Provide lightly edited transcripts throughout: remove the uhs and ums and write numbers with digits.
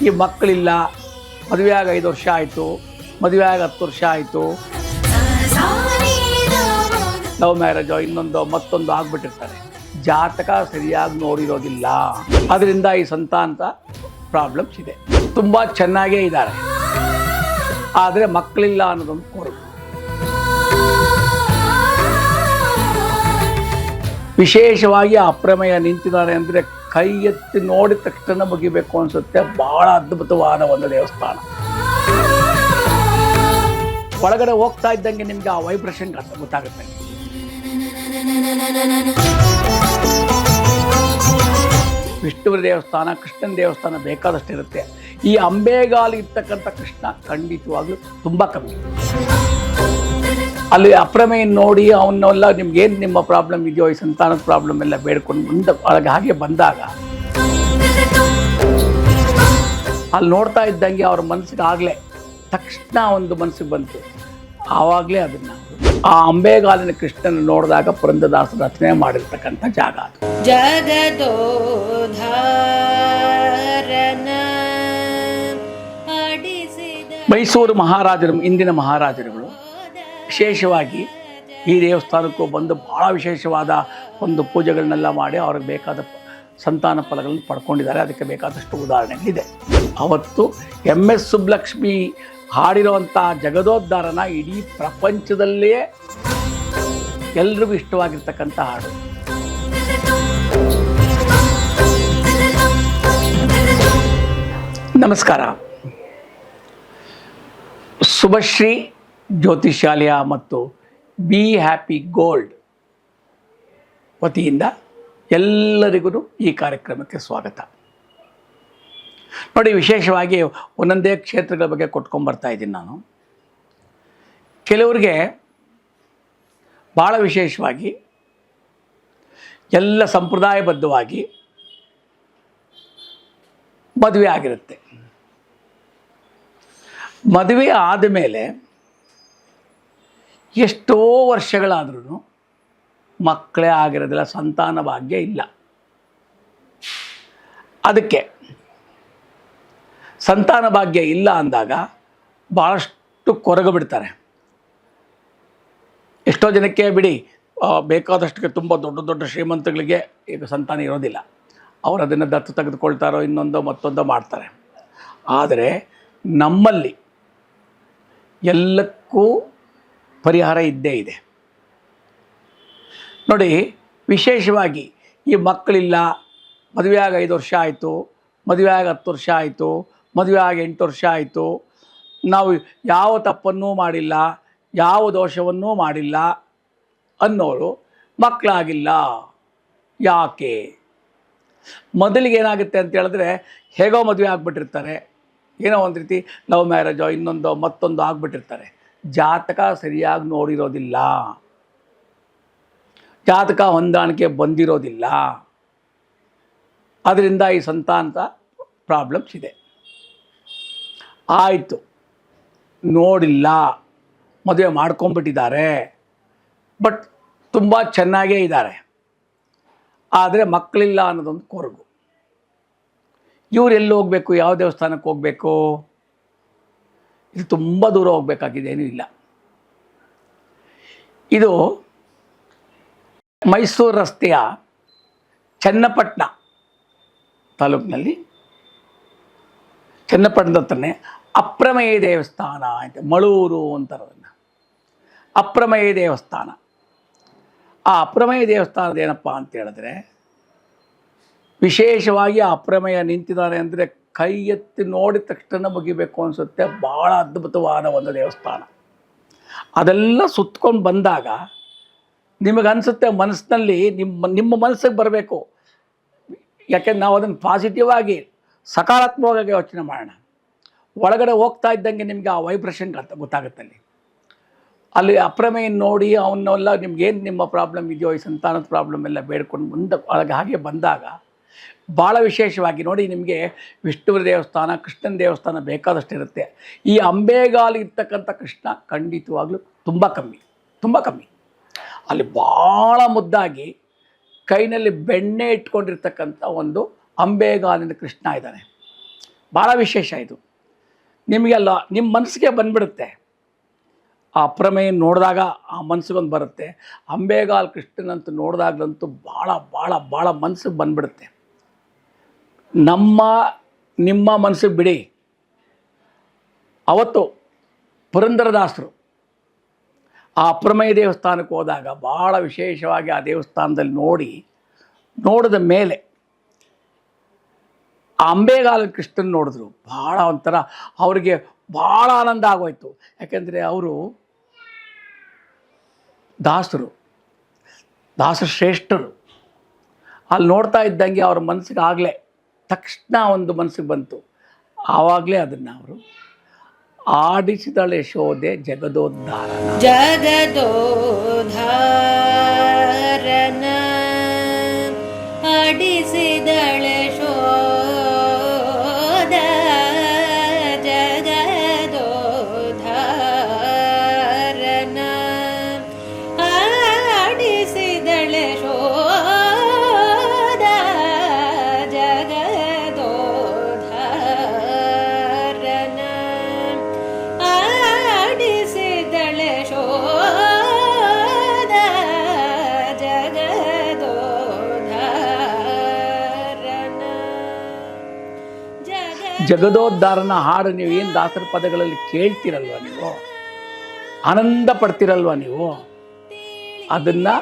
ಈ ಮಕ್ಕಳಿಲ್ಲ, ಮದುವೆಯಾಗ 5 ವರ್ಷ ಆಯಿತು, ಮದುವೆಯಾಗ 10 ವರ್ಷ ಆಯಿತು, ಲವ್ ಮ್ಯಾರೇಜೋ ಇನ್ನೊಂದೋ ಮತ್ತೊಂದು ಆಗ್ಬಿಟ್ಟಿರ್ತಾರೆ. ಜಾತಕ ಸರಿಯಾಗಿ ನೋಡಿರೋದಿಲ್ಲ, ಅದರಿಂದ ಈ ಸಂತಾನದ ಪ್ರಾಬ್ಲಮ್ಸ್ ಇದೆ. ತುಂಬ ಚೆನ್ನಾಗೇ ಇದ್ದಾರೆ, ಆದರೆ ಮಕ್ಕಳಿಲ್ಲ ಅನ್ನೋದೊಂದು ಕೊರಗು. ವಿಶೇಷವಾಗಿ ಅಪ್ರಮೇಯ ನಿಂತಿದ್ದಾರೆ ಅಂದರೆ ಕೈ ಎತ್ತಿ ನೋಡಿದ ತಕ್ಷಣ ಮುಗಿಬೇಕು ಅನಿಸುತ್ತೆ. ಬಹಳ ಅದ್ಭುತವಾದ ಒಂದು ದೇವಸ್ಥಾನ. ಒಳಗಡೆ ಹೋಗ್ತಾ ಇದ್ದಂಗೆ ನಿಮಗೆ ಆ ವೈಬ್ರೇಷನ್ ಗೊತ್ತಾಗುತ್ತೆ. ವಿಷ್ಣುವಿನ ದೇವಸ್ಥಾನ, ಕೃಷ್ಣನ ದೇವಸ್ಥಾನ ಬೇಕಾದಷ್ಟು ಇರುತ್ತೆ. ಈ ಅಂಬೆಗಾಲು ಇರ್ತಕ್ಕಂಥ ಕೃಷ್ಣ ಖಂಡಿತವಾಗ್ಲೂ ತುಂಬ ಕಮ್ಮಿ. ಅಲ್ಲಿ ಅಪ್ರಮೇಯ ನೋಡಿ ಅವನ್ನೆಲ್ಲ ನಿಮ್ಗೇನು ನಿಮ್ಮ ಪ್ರಾಬ್ಲಮ್ ಇದೆಯೋ, ಈ ಸಂತಾನದ ಪ್ರಾಬ್ಲಮ್ ಎಲ್ಲ ಬೇಡ್ಕೊಂಡು ಮುಂದೆ ಒಳಗೆ ಹಾಗೆ ಬಂದಾಗ ಅಲ್ಲಿ ನೋಡ್ತಾ ಇದ್ದಂಗೆ ಅವ್ರ ಮನಸ್ಸಿಗೆ ಆಗಲೇ ತಕ್ಷಣ ಒಂದು ಮನಸ್ಸಿಗೆ ಬಂತು. ಆವಾಗಲೇ ಅದನ್ನು ಆ ಅಂಬೆಗಾಲಿನ ಕೃಷ್ಣನ ನೋಡಿದಾಗ ಪುರಂದರದಾಸರು ರಚನೆ ಮಾಡಿರ್ತಕ್ಕಂಥ ಜಾಗ ಅದು. ಮೈಸೂರು ಮಹಾರಾಜರು, ಇಂದಿನ ಮಹಾರಾಜರುಗಳು ವಿಶೇಷವಾಗಿ ಈ ದೇವಸ್ಥಾನಕ್ಕೂ ಬಂದು ಭಾಳ ವಿಶೇಷವಾದ ಒಂದು ಪೂಜೆಗಳನ್ನೆಲ್ಲ ಮಾಡಿ ಅವ್ರಿಗೆ ಬೇಕಾದ ಸಂತಾನ ಫಲಗಳನ್ನು ಪಡ್ಕೊಂಡಿದ್ದಾರೆ. ಅದಕ್ಕೆ ಬೇಕಾದಷ್ಟು ಉದಾಹರಣೆಗಳಿದೆ. ಅವತ್ತು MS ಸುಬ್ಬಲಕ್ಷ್ಮಿ ಹಾಡಿರುವಂಥ ಜಗದೋದ್ಧಾರನ ಇಡೀ ಪ್ರಪಂಚದಲ್ಲೇ ಎಲ್ರಿಗೂ ಇಷ್ಟವಾಗಿರ್ತಕ್ಕಂಥ ಹಾಡು. ನಮಸ್ಕಾರ. ಶುಭಶ್ರೀ ಜ್ಯೋತಿಷಾಲಯ ಮತ್ತು ಬಿ ಹ್ಯಾಪಿ ಗೋಲ್ಡ್ ವತಿಯಿಂದ ಎಲ್ಲರಿಗೂ ಈ ಕಾರ್ಯಕ್ರಮಕ್ಕೆ ಸ್ವಾಗತ. ನೋಡಿ, ವಿಶೇಷವಾಗಿ ಒಂದೊಂದೇ ಕ್ಷೇತ್ರಗಳ ಬಗ್ಗೆ ಕೊಟ್ಕೊಂಡ್ಬರ್ತಾ ಇದ್ದೀನಿ ನಾನು. ಕೆಲವರಿಗೆ ಭಾಳ ವಿಶೇಷವಾಗಿ ಎಲ್ಲ ಸಂಪ್ರದಾಯಬದ್ಧವಾಗಿ ಮದುವೆ ಆಗಿರುತ್ತೆ. ಮದುವೆ ಆದಮೇಲೆ ಎಷ್ಟೋ ವರ್ಷಗಳಾದ್ರೂ ಮಕ್ಕಳೇ ಆಗಿರೋದಿಲ್ಲ, ಸಂತಾನ ಭಾಗ್ಯ ಇಲ್ಲ. ಅದಕ್ಕೆ ಸಂತಾನ ಭಾಗ್ಯ ಇಲ್ಲ ಅಂದಾಗ ಭಾಳಷ್ಟು ಕೊರಗು ಬಿಡ್ತಾರೆ. ಎಷ್ಟೋ ಜನಕ್ಕೆ ಬಿಡಿ, ಬೇಕಾದಷ್ಟು ತುಂಬ ದೊಡ್ಡ ದೊಡ್ಡ ಶ್ರೀಮಂತಗಳಿಗೆ ಈಗ ಸಂತಾನ ಇರೋದಿಲ್ಲ. ಅವರು ಅದನ್ನು ದತ್ತು ತೆಗೆದುಕೊಳ್ತಾರೋ ಇನ್ನೊಂದೋ ಮತ್ತೊಂದೋ ಮಾಡ್ತಾರೆ. ಆದರೆ ನಮ್ಮಲ್ಲಿ ಎಲ್ಲಕ್ಕೂ ಪರಿಹಾರ ಇದ್ದೇ ಇದೆ. ನೋಡಿ, ವಿಶೇಷವಾಗಿ ಈ ಮಕ್ಕಳಿಲ್ಲ, ಮದುವೆಯಾಗ 5 ವರ್ಷ ಆಯಿತು, ಮದುವೆಯಾಗ 10 ವರ್ಷ ಆಯಿತು, ಮದುವೆಯಾಗ 8 ವರ್ಷ ಆಯಿತು, ನಾವು ಯಾವ ತಪ್ಪನ್ನೂ ಮಾಡಿಲ್ಲ, ಯಾವ ದೋಷವನ್ನೂ ಮಾಡಿಲ್ಲ ಅನ್ನೋರು ಮಕ್ಕಳಾಗಿಲ್ಲ. ಯಾಕೆ? ಮೊದಲಿಗೆ ಏನಾಗುತ್ತೆ ಅಂತ ಹೇಳಿದ್ರೆ, ಹೇಗೋ ಮದುವೆ ಆಗಿಬಿಟ್ಟಿರ್ತಾರೆ, ಏನೋ ಒಂದು ರೀತಿ ಲವ್ ಮ್ಯಾರೇಜೋ ಇನ್ನೊಂದೋ ಮತ್ತೊಂದು ಆಗಿಬಿಟ್ಟಿರ್ತಾರೆ. ಜಾತಕ ಸರಿಯಾಗಿ ನೋಡಿರೋದಿಲ್ಲ, ಜಾತಕ ಹೊಂದಾಣಿಕೆ ಬಂದಿರೋದಿಲ್ಲ. ಅದರಿಂದ ಈ ಸಂತಾನದ ಪ್ರಾಬ್ಲಮ್ಸ್ ಇದೆ. ಆಯಿತು, ನೋಡಿಲ್ಲ, ಮದುವೆ ಮಾಡ್ಕೊಂಬಿಟ್ಟಿದ್ದಾರೆ, ಬಟ್ ತುಂಬ ಚೆನ್ನಾಗೇ ಇದ್ದಾರೆ, ಆದರೆ ಮಕ್ಕಳಿಲ್ಲ ಅನ್ನೋದೊಂದು ಕೊರಗು. ಇವ್ರು ಎಲ್ಲಿ ಹೋಗಬೇಕು, ಯಾವ ದೇವಸ್ಥಾನಕ್ಕೆ ಹೋಗಬೇಕು? ಇದು ತುಂಬ ದೂರ ಹೋಗಬೇಕಾಗಿದ್ದೇನೂ ಇಲ್ಲ. ಇದು ಮೈಸೂರು ರಸ್ತೆಯ ಚನ್ನಪಟ್ಟಣ ತಾಲೂಕಿನಲ್ಲಿ, ಚನ್ನಪಟ್ಟಣದ ಹತ್ರನೇ ಅಪ್ರಮೇಯ ದೇವಸ್ಥಾನ ಅಂತ, ಮಳೂರು ಅಂತಾರೆ ಅದನ್ನು. ಅಪ್ರಮೇಯ ದೇವಸ್ಥಾನ. ಆ ಅಪ್ರಮೇಯ ದೇವಸ್ಥಾನದ ಏನಪ್ಪ ಅಂತ ಹೇಳಿದ್ರೆ, ವಿಶೇಷವಾಗಿ ಅಪ್ರಮೇಯ ನಿಂತಿದ್ದಾರೆ ಅಂದರೆ ಕೈ ಎತ್ತಿ ನೋಡಿದ ತಕ್ಷಣ ಮುಗಿಬೇಕು ಅನಿಸುತ್ತೆ. ಭಾಳ ಅದ್ಭುತವಾದ ಒಂದು ದೇವಸ್ಥಾನ. ಅದೆಲ್ಲ ಸುತ್ಕೊಂಡು ಬಂದಾಗ ನಿಮಗನ್ಸುತ್ತೆ ಮನಸ್ಸಿನಲ್ಲಿ ನಿಮ್ಮ ಮನಸ್ಸಿಗೆ ಬರಬೇಕು. ಯಾಕೆಂದ್ರೆ ನಾವು ಅದನ್ನು ಪಾಸಿಟಿವ್ ಆಗಿ ಸಕಾರಾತ್ಮಕವಾಗಿ ಯೋಚನೆ ಮಾಡೋಣ. ಒಳಗಡೆ ಹೋಗ್ತಾ ಇದ್ದಂಗೆ ನಿಮಗೆ ಆ ವೈಬ್ರೇಷನ್ ಗೊತ್ತಾಗುತ್ತೆ. ಅಲ್ಲಿ ಅಪ್ರಮೇಯ ನೋಡಿ ಅವನ್ನೆಲ್ಲ ನಿಮ್ಗೇನು ನಿಮ್ಮ ಪ್ರಾಬ್ಲಮ್ ಇದೆಯೋ, ಈ ಸಂತಾನದ ಪ್ರಾಬ್ಲಮ್ ಎಲ್ಲ ಬೇಡ್ಕೊಂಡು ಮುಂದೆ ಒಳಗೆ ಹಾಗೆ ಬಂದಾಗ ಭಾಳ ವಿಶೇಷವಾಗಿ ನೋಡಿ, ನಿಮಗೆ ವಿಷ್ಣುವಿನ ದೇವಸ್ಥಾನ, ಕೃಷ್ಣನ ದೇವಸ್ಥಾನ ಬೇಕಾದಷ್ಟು ಇರುತ್ತೆ. ಈ ಅಂಬೆಗಾಲು ಇರ್ತಕ್ಕಂಥ ಕೃಷ್ಣ ಖಂಡಿತವಾಗ್ಲೂ ತುಂಬ ಕಮ್ಮಿ. ಅಲ್ಲಿ ಭಾಳ ಮುದ್ದಾಗಿ ಕೈನಲ್ಲಿ ಬೆಣ್ಣೆ ಇಟ್ಕೊಂಡಿರ್ತಕ್ಕಂಥ ಒಂದು ಅಂಬೆಗಾಲಿನ ಕೃಷ್ಣ ಇದ್ದಾನೆ. ಭಾಳ ವಿಶೇಷ ಇದು. ನಿಮಗೆಲ್ಲ ನಿಮ್ಮ ಮನಸ್ಸಿಗೆ ಬಂದುಬಿಡುತ್ತೆ. ಆ ಅಪ್ರಮೇಯ ನೋಡಿದಾಗ ಆ ಮನಸ್ಸಿಗೊಂದು ಬರುತ್ತೆ. ಅಂಬೇಗಾಲ್ ಕೃಷ್ಣನಂತೂ ನೋಡಿದಾಗಲಂತೂ ಭಾಳ ಭಾಳ ಭಾಳ ಮನಸ್ಸಿಗೆ ಬಂದುಬಿಡುತ್ತೆ. ನಿಮ್ಮ ಮನಸ್ಸಿಗೆ ಬಿಡಿ. ಅವತ್ತು ಪುರಂದರದಾಸರು ಆ ಅಪ್ರಮೇಯ ದೇವಸ್ಥಾನಕ್ಕೆ ಹೋದಾಗ ಭಾಳ ವಿಶೇಷವಾಗಿ ಆ ದೇವಸ್ಥಾನದಲ್ಲಿ ನೋಡಿದ ಮೇಲೆ ಆ ಅಂಬೇಗಾಲ ಕೃಷ್ಣನ್ ನೋಡಿದ್ರು. ಭಾಳ ಒಂಥರ ಅವರಿಗೆ ಭಾಳ ಆನಂದ ಆಗೋಯ್ತು. ಯಾಕೆಂದರೆ ಅವರು ದಾಸಶ್ರೇಷ್ಠರು. ಅಲ್ಲಿ ನೋಡ್ತಾ ಇದ್ದಂಗೆ ಅವ್ರ ಮನಸ್ಸಿಗೆ ಆಗಲೇ ತಕ್ಷಣ ಒಂದು ಮನಸ್ಸಿಗೆ ಬಂತು. ಆವಾಗಲೇ ಅದನ್ನು ಅವರು ಆಡಿಸಿದಳೆ ಯಶೋದೆ ಜಗದೋದ್ಧಾರನ ಆಡಿಸಿದಳೆ ಯಶೋದ ಜಗದೋದ್ಧಾರನ ಆಡಿಸಿದಳೆ ಯಶೋದ ಜಗದೋದ್ಧಾರನ ಆಡಿಸಿದಳೆ ಯಶೋದ ಜಗದೋದ್ಧಾರನ ಹಾಡು ನೀವು ಏನು ದಾಸರ ಪದಗಳಲ್ಲಿ ಕೇಳ್ತಿರಲ್ವ, ನೀವು ಆನಂದ ಪಡ್ತಿರಲ್ವ, ನೀವು ಅದನ್ನು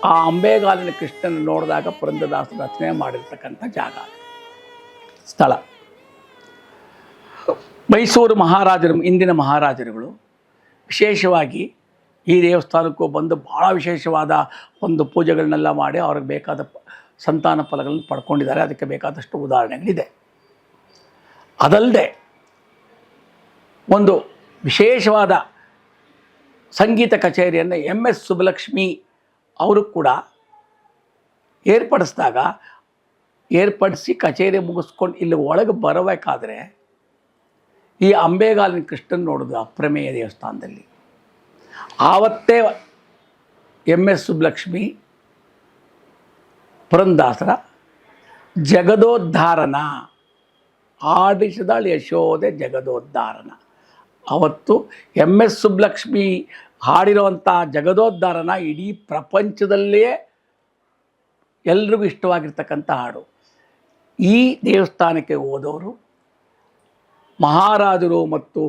ಆ ಅಂಬೇಗಾಲಿನ ಕೃಷ್ಣನ ನೋಡಿದಾಗ ಪುರಂದರದಾಸರು ರಚನೆ ಮಾಡಿರ್ತಕ್ಕಂಥ ಜಾಗ, ಸ್ಥಳ. ಮೈಸೂರು ಮಹಾರಾಜರು, ಇಂದಿನ ಮಹಾರಾಜರುಗಳು ವಿಶೇಷವಾಗಿ ಈ ದೇವಸ್ಥಾನಕ್ಕೂ ಬಂದು ಭಾಳ ವಿಶೇಷವಾದ ಒಂದು ಪೂಜೆಗಳನ್ನೆಲ್ಲ ಮಾಡಿ ಅವ್ರಿಗೆ ಬೇಕಾದ ಸಂತಾನ ಫಲಗಳನ್ನು ಪಡ್ಕೊಂಡಿದ್ದಾರೆ. ಅದಕ್ಕೆ ಬೇಕಾದಷ್ಟು ಉದಾಹರಣೆಗಳಿದೆ. ಅದಲ್ಲದೆ ಒಂದು ವಿಶೇಷವಾದ ಸಂಗೀತ ಕಚೇರಿಯನ್ನು MS ಸುಬ್ಬಲಕ್ಷ್ಮಿ ಅವರು ಕೂಡ ಏರ್ಪಡಿಸಿ ಕಚೇರಿ ಮುಗಿಸ್ಕೊಂಡು ಇಲ್ಲಿ ಒಳಗೆ ಬರಬೇಕಾದ್ರೆ ಈ ಅಂಬೇಗಾಲಿನ ಕೃಷ್ಣನ್ ನೋಡೋದು ಅಪ್ರಮೇಯ ದೇವಸ್ಥಾನದಲ್ಲಿ. ಆವತ್ತೇ MS ಸುಬ್ಬಲಕ್ಷ್ಮಿ ಪುರಂದರದಾಸರ ಜಗದೋದ್ಧಾರನ ಆಡಿಸಿದಳು ಯಶೋದೆ ಜಗದೋದ್ಧಾರನ. ಅವತ್ತು MS ಸುಬ್ಬಲಕ್ಷ್ಮಿ ಹಾಡಿರುವಂಥ ಜಗದೋದ್ಧಾರನ ಇಡೀ ಪ್ರಪಂಚದಲ್ಲೇ ಎಲ್ರಿಗೂ ಇಷ್ಟವಾಗಿರ್ತಕ್ಕಂಥ ಹಾಡು. ಈ ದೇವಸ್ಥಾನಕ್ಕೆ ಹೋದವರು ಮಹಾರಾಜರು ಮತ್ತು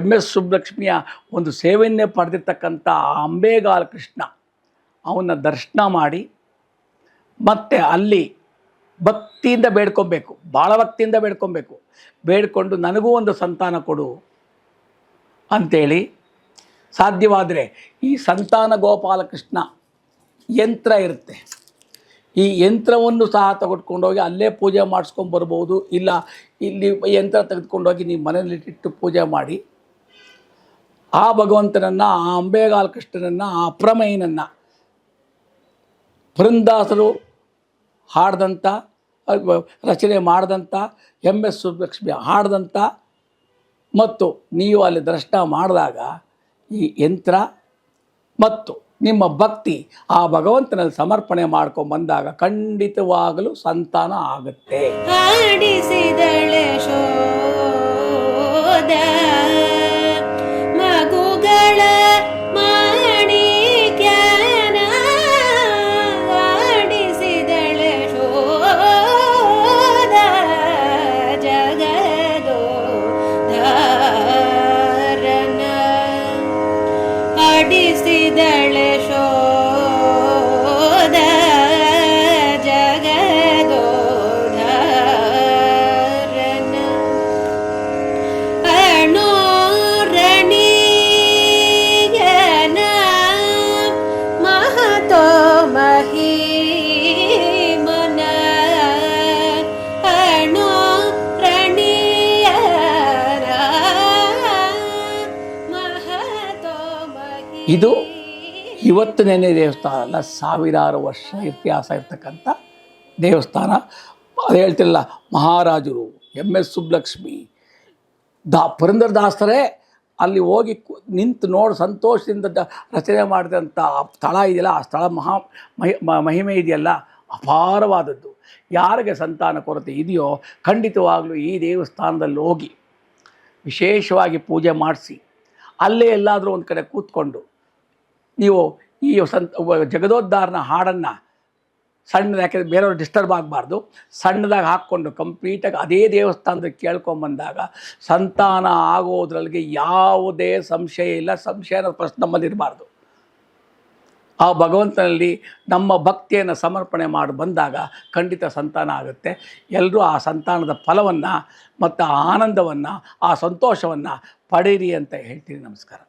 MS ಸುಬ್ಬಲಕ್ಷ್ಮಿಯ ಒಂದು ಸೇವೆಯನ್ನೇ ಪಡೆದಿರ್ತಕ್ಕಂಥ ಅಂಬೇಗಾಲ ಕೃಷ್ಣ ಅವನ್ನ ದರ್ಶನ ಮಾಡಿ ಮತ್ತು ಅಲ್ಲಿ ಭಕ್ತಿಯಿಂದ ಬೇಡ್ಕೊಬೇಕು, ಭಾಳ ಭಕ್ತಿಯಿಂದ ಬೇಡ್ಕೊಂಡು ನನಗೂ ಒಂದು ಸಂತಾನ ಕೊಡು ಅಂಥೇಳಿ, ಸಾಧ್ಯವಾದರೆ ಈ ಸಂತಾನ ಗೋಪಾಲಕೃಷ್ಣ ಯಂತ್ರ ಇರುತ್ತೆ, ಈ ಯಂತ್ರವನ್ನು ಸಹ ತೆಗೆದುಕೊಂಡೋಗಿ ಅಲ್ಲೇ ಪೂಜೆ ಮಾಡಿಸ್ಕೊಂಬರ್ಬೋದು. ಇಲ್ಲ ಇಲ್ಲಿ ಯಂತ್ರ ತೆಗೆದುಕೊಂಡೋಗಿ ನೀವು ಮನೆಯಲ್ಲಿಟ್ಟು ಪೂಜೆ ಮಾಡಿ ಆ ಭಗವಂತನನ್ನು, ಆ ಅಂಬೇಗಾಲ ಕೃಷ್ಣನನ್ನು, ಆ ಅಪ್ರಮೇಯನನ್ನು ಪುರಂದರದಾಸರು ಹಾಡ್ದಂಥ, ರಚನೆ ಮಾಡಿದಂಥ, MS ಸುಬ್ಬಲಕ್ಷ್ಮಿ ಹಾಡ್ದಂಥ ಮತ್ತು ನೀವು ಅಲ್ಲಿ ದರ್ಶನ ಮಾಡಿದಾಗ ಈ ಯಂತ್ರ ಮತ್ತು ನಿಮ್ಮ ಭಕ್ತಿ ಆ ಭಗವಂತನಲ್ಲಿ ಸಮರ್ಪಣೆ ಮಾಡ್ಕೊಂಡು ಬಂದಾಗ ಖಂಡಿತವಾಗಲೂ ಸಂತಾನ ಆಗುತ್ತೆ. ಆಡಿಸಿದಳೆ ಯಶೋದ ಮಗುಗಳ ಮಾಣಿಕ್ಯನ ಆಡಿಸಿದಳೆ ಯಶೋದ ಜಗದೋದ್ಧಾರನ ಆಡಿಸಿದಳೆ ಯಶೋದ ಜಗದೋದ್ಧಾರನ ಅಣೋರಣೀಯನ ಮಹತೋ ಮಹಿಮನ ಅಣೋರಣೀಯನ ಮಹತೋ ಮಹಿಮನ. ಇದು ಇವತ್ತು ನೆನೆ ದೇವಸ್ಥಾನ ಅಲ್ಲ, ಸಾವಿರಾರು ವರ್ಷ ಇತಿಹಾಸ ಇರ್ತಕ್ಕಂಥ ದೇವಸ್ಥಾನ. ಅದು ಹೇಳ್ತಿರಲ್ಲ, ಮಹಾರಾಜರು MS ಸುಬ್ಬಲಕ್ಷ್ಮಿ ಪುರಂದರದಾಸರೇ ಅಲ್ಲಿ ಹೋಗಿ ನಿಂತು ನೋಡಿ ಸಂತೋಷದಿಂದ ರಚನೆ ಮಾಡಿದಂಥ ಸ್ಥಳ ಇದೆಯಲ್ಲ, ಆ ಸ್ಥಳ ಮಹಿಮೆ ಇದೆಯಲ್ಲ, ಅಪಾರವಾದದ್ದು. ಯಾರಿಗೆ ಸಂತಾನ ಕೊರತೆ ಇದೆಯೋ ಖಂಡಿತವಾಗಲೂ ಈ ದೇವಸ್ಥಾನದಲ್ಲಿ ಹೋಗಿ ವಿಶೇಷವಾಗಿ ಪೂಜೆ ಮಾಡಿಸಿ ಅಲ್ಲೇ ಎಲ್ಲಾದರೂ ಒಂದು ಕಡೆ ಕೂತ್ಕೊಂಡು ನೀವು ಈ ಜಗದೋದ್ಧಾರನ ಹಾಡನ್ನು ಸಣ್ಣದು, ಯಾಕೆಂದರೆ ಬೇರೆಯವ್ರು ಡಿಸ್ಟರ್ಬ್ ಆಗಬಾರ್ದು, ಸಣ್ಣದಾಗಿ ಹಾಕ್ಕೊಂಡು ಕಂಪ್ಲೀಟಾಗಿ ಅದೇ ದೇವಸ್ಥಾನದಲ್ಲಿ ಕೇಳ್ಕೊಂಬಂದಾಗ ಸಂತಾನ ಆಗೋದ್ರಲ್ಲಿಗೆ ಯಾವುದೇ ಸಂಶಯ ಇಲ್ಲ. ಸಂಶಯ ಅನ್ನೋ ಪ್ರಶ್ನೆ ನಮ್ಮಲ್ಲಿರಬಾರ್ದು. ಆ ಭಗವಂತನಲ್ಲಿ ನಮ್ಮ ಭಕ್ತಿಯನ್ನು ಸಮರ್ಪಣೆ ಮಾಡಿ ಬಂದಾಗ ಖಂಡಿತ ಸಂತಾನ ಆಗುತ್ತೆ. ಎಲ್ಲರೂ ಆ ಸಂತಾನದ ಫಲವನ್ನು ಮತ್ತು ಆ ಆನಂದವನ್ನು, ಆ ಸಂತೋಷವನ್ನು ಪಡೀರಿ ಅಂತ ಹೇಳ್ತೀನಿ. ನಮಸ್ಕಾರ.